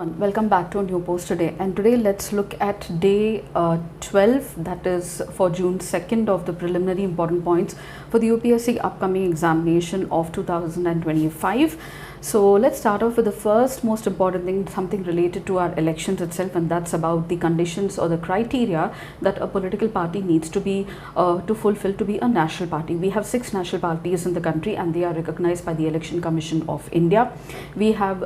Welcome back to a new post today, and today let's look at day 12, that is for June 2nd, of the preliminary important points for the UPSC upcoming examination of 2025. So let's start off with the first most important thing, something related to our elections itself, and that's about the conditions or the criteria that a political party needs to be to fulfill to be a national party. We have 6 national parties in the country, and they are recognized by the Election Commission of India. We have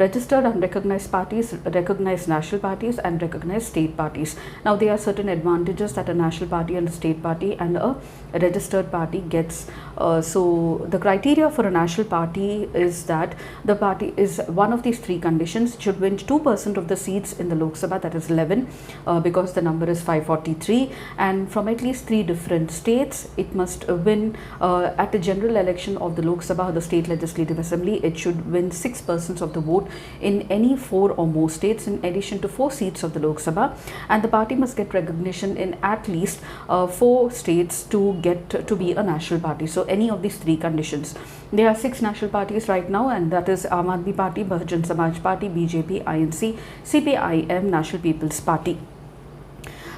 registered and recognized parties, recognized national parties, and recognized state parties. Now there are certain advantages that a national party and a state party and a registered party gets. So the criteria for a national party is that the party is one of these 3 conditions. It should win 2% of the seats in the Lok Sabha, that is 11, because the number is 543, and from at least 3 different states. It must win at the general election of the Lok Sabha, the state legislative assembly. It should win 6% of the vote in any 4 or more states, in addition to 4 seats of the Lok Sabha, and the party must get recognition in at least 4 states to get to be a national party. So any of these 3 conditions. There are 6 national parties right now, and that is Aam Aadmi Party, Bahujan Samaj Party, BJP, INC, CPIM, National People's Party.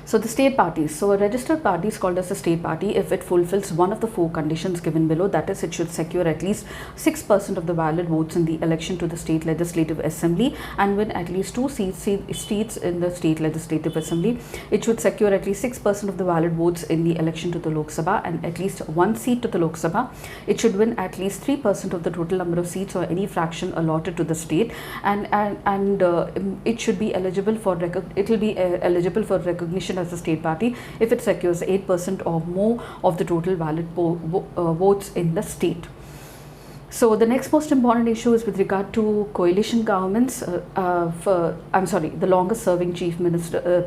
So the state parties. So a registered party is called as a state party if it fulfills one of the 4 conditions given below. That is, it should secure at least 6% of the valid votes in the election to the state legislative assembly and win at least 2 seats in the state legislative assembly. It should secure at least 6% of the valid votes in the election to the Lok Sabha and at least 1 seat to the Lok Sabha. It should win at least 3% of the total number of seats or any fraction allotted to the state, and it should be eligible for eligible for recognition as a state party if it secures 8% or more of the total valid votes in the state. So the next most important issue is with regard to coalition governments, the longest serving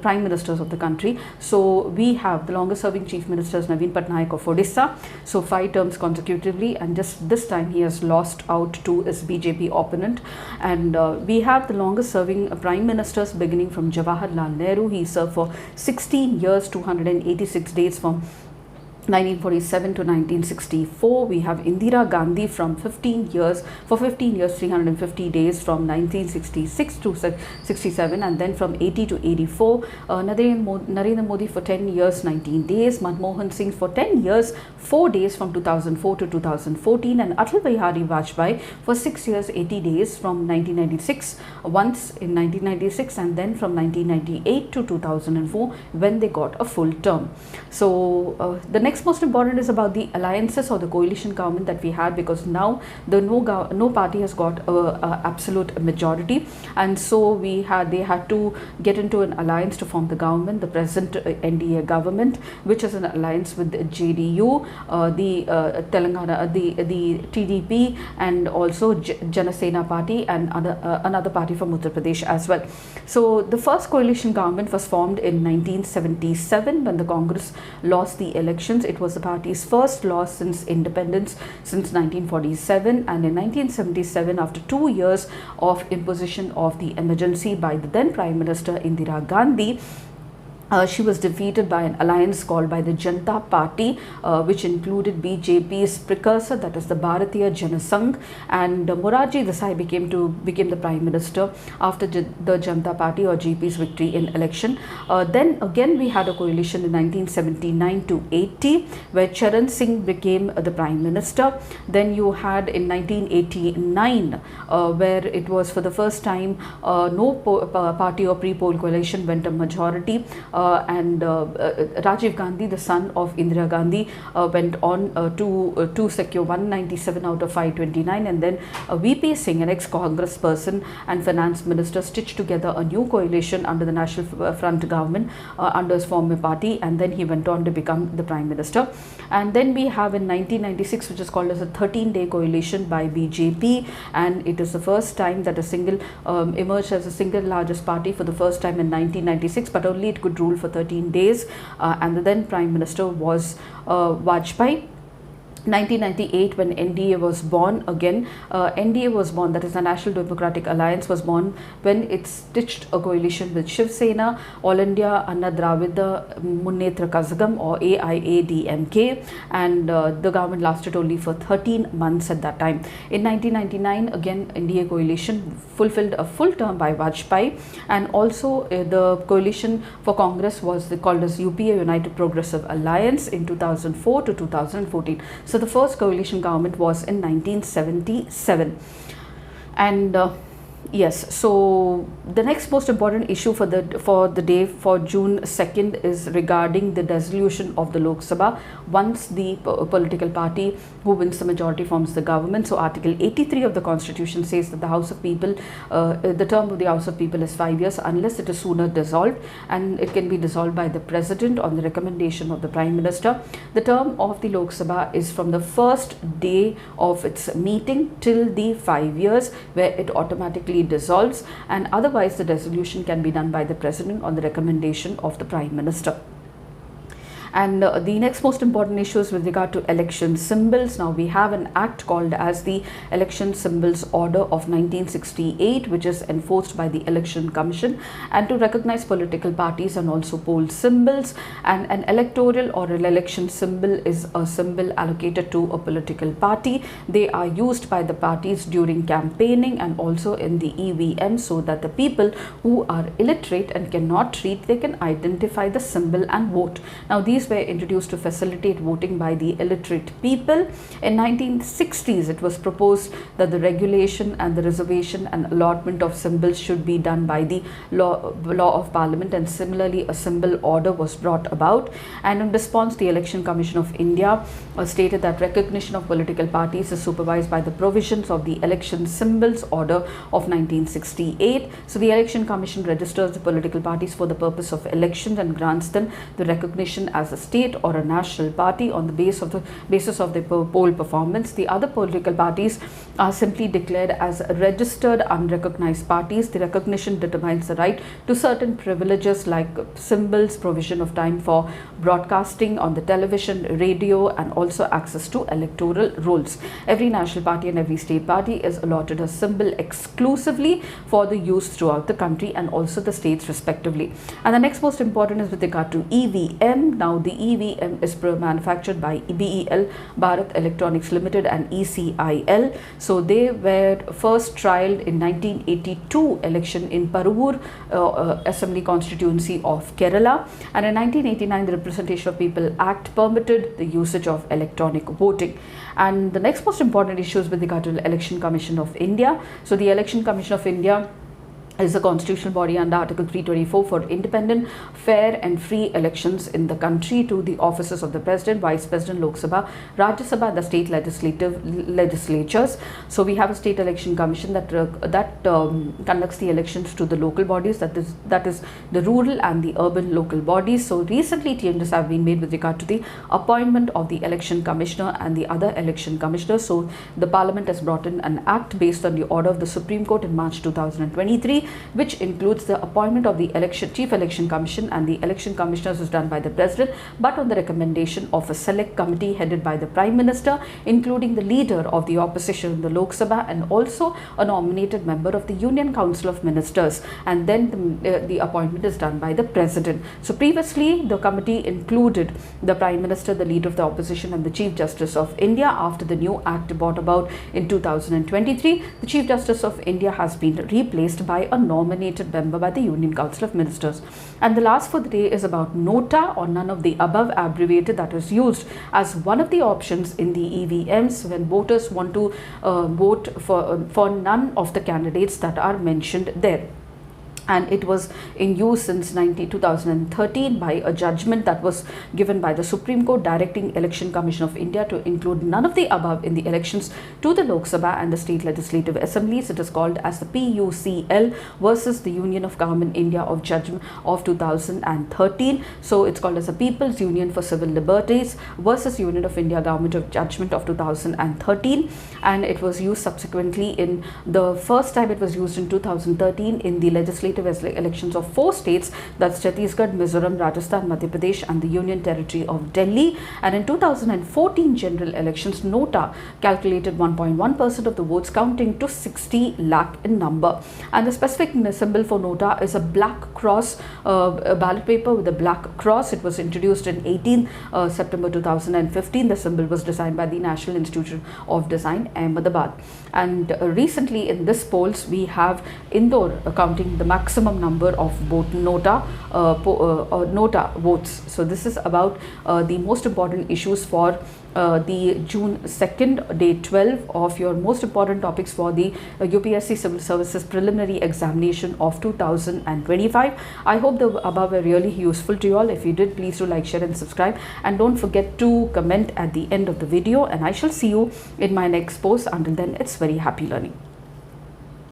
prime ministers of the country. So we have the longest serving chief minister is Naveen Patnaik of Odisha, so 5 terms consecutively, and just this time he has lost out to his BJP opponent. And we have the longest serving prime ministers beginning from Jawaharlal Nehru. He served for 16 years, 286 days from 1947 to 1964. We have Indira Gandhi for 15 years, 350 days from 1966 to 67, and then from 80 to 84. Narendra Modi for 10 years, 19 days. Manmohan Singh for 10 years, 4 days from 2004 to 2014, and Atal Bihari Vajpayee for 6 years, 80 days from 1996, once in 1996, and then from 1998 to 2004 when they got a full term. So the next most important is about the alliances or the coalition government that we had, because now the no party has got a absolute majority, and so they had to get into an alliance to form the government, the present NDA government, which is an alliance with the JDU, the Telangana, the TDP, and also Janasena Party, and another party from Uttar Pradesh as well. So the first coalition government was formed in 1977 when the Congress lost the elections. It was the party's first loss since independence, since 1947, and in 1977, after 2 years of imposition of the emergency by the then Prime Minister Indira Gandhi, she was defeated by an alliance called by the Janata Party, which included BJP's precursor, that is the Bharatiya Jana Sangh, and Morarji Desai became the Prime Minister after the Janata Party or JP's victory in election. Then again we had a coalition in 1979 to 80 where Charan Singh became the Prime Minister. Then you had in 1989 where it was for the first time no party or pre-poll coalition went a majority. And Rajiv Gandhi, the son of Indira Gandhi, went on to secure 197 out of 529, and then VP Singh, an ex-Congress person and finance minister, stitched together a new coalition under the National Front government under his former party, and then he went on to become the Prime Minister. And then we have in 1996, which is called as a 13-day coalition by BJP, and it is the first time that a single emerged as a single largest party for the first time in 1996, but only it could rule for 13 days, and the then Prime Minister was Vajpayee. 1998, when NDA was born again. NDA was born, that is the National Democratic Alliance was born when it stitched a coalition with Shiv Sena, All India Anna Dravida Munnetra Kazhagam or AIADMK, and the government lasted only for 13 months at that time. In 1999, again NDA coalition fulfilled a full term by Vajpayee, and also the coalition for Congress was called as UPA, United Progressive Alliance, in 2004 to 2014. So the first coalition government was in 1977. And yes, so the next most important issue for the day for June 2nd is regarding the dissolution of the Lok Sabha once the political party who wins the majority forms the government. So Article 83 of the Constitution says that the House of People, the term of the House of People is 5 years unless it is sooner dissolved, and it can be dissolved by the President on the recommendation of the Prime Minister. The term of the Lok Sabha is from the first day of its meeting till the 5 years, where it automatically dissolves, and otherwise the dissolution can be done by the President on the recommendation of the Prime Minister. And the next most important issue is with regard to election symbols. Now we have an act called as the Election Symbols Order of 1968, which is enforced by the Election Commission, and to recognize political parties and also poll symbols. And an electoral or an election symbol is a symbol allocated to a political party. They are used by the parties during campaigning and also in the EVM, so that the people who are illiterate and cannot read, they can identify the symbol and vote. Now these were introduced to facilitate voting by the illiterate people. In 1960s, it was proposed that the regulation and the reservation and allotment of symbols should be done by the law of Parliament, and similarly a symbol order was brought about. And in response, the Election Commission of India stated that recognition of political parties is supervised by the provisions of the Election Symbols Order of 1968. So the Election Commission registers the political parties for the purpose of elections and grants them the recognition as a state or a national party on the basis of the poll performance. The other political parties are simply declared as registered unrecognized parties. The recognition determines the right to certain privileges like symbols, provision of time for broadcasting on the television, radio, and also access to electoral rolls. Every national party and every state party is allotted a symbol exclusively for the use throughout the country and also the states respectively. And the next most important is with regard to EVM. Now the EVM is manufactured by BEL, Bharat Electronics Limited, and ECIL. So they were first trialed in 1982 election in Parur Assembly constituency of Kerala, and in 1989 the Representation of People Act permitted the usage of electronic voting. And the next most important issue is with regard to the Election Commission of India. So the Election Commission of India is a constitutional body under Article 324 for independent, fair and free elections in the country to the offices of the President, Vice President, Lok Sabha, Rajya Sabha and the state legislatures. So we have a state election commission that conducts the elections to the local bodies, that is the rural and the urban local bodies. So recently changes have been made with regard to the appointment of the election commissioner and the other election commissioners. So the Parliament has brought in an act based on the order of the Supreme Court in March 2023, which includes the appointment of the Chief Election Commission, and the election commissioners is done by the President, but on the recommendation of a select committee headed by the Prime Minister, including the leader of the opposition in the Lok Sabha and also a nominated member of the Union Council of Ministers, and then the appointment is done by the President. So previously the committee included the Prime Minister, the leader of the opposition, and the Chief Justice of India. After the new act brought about in 2023, the Chief Justice of India has been replaced by a nominated member by the Union Council of Ministers. And the last for the day is about nota, or none of the above abbreviated, that is used as one of the options in the EVMs when voters want to vote for none of the candidates that are mentioned there. And it was in use since 2013 by a judgment that was given by the Supreme Court directing Election Commission of India to include none of the above in the elections to the Lok Sabha and the state legislative assemblies. It is called as the PUCL versus the Union of Government India of Judgment of 2013. So it's called as the People's Union for Civil Liberties versus Union of India Government of Judgment of 2013, and it was used subsequently in the first time it was used in 2013 in the legislative legislative elections of 4 states, that's Chhattisgarh, Mizoram, Rajasthan, Madhya Pradesh and the Union Territory of Delhi. And in 2014 general elections, Nota calculated 1.1% of the votes, counting to 60 lakh in number. And the specific symbol for Nota is a black cross, a ballot paper with a black cross. It was introduced in 18 September 2015. The symbol was designed by the National Institute of Design, Ahmedabad. And recently in this polls, we have Indore counting the maximum number of both Nota votes. So this is about the most important issues for the June 2nd, day 12 of your most important topics for the UPSC Civil Services Preliminary Examination of 2025. I hope the above were really useful to you all. If you did, please do like, share and subscribe, and don't forget to comment at the end of the video, and I shall see you in my next post. Until then, it's very happy learning.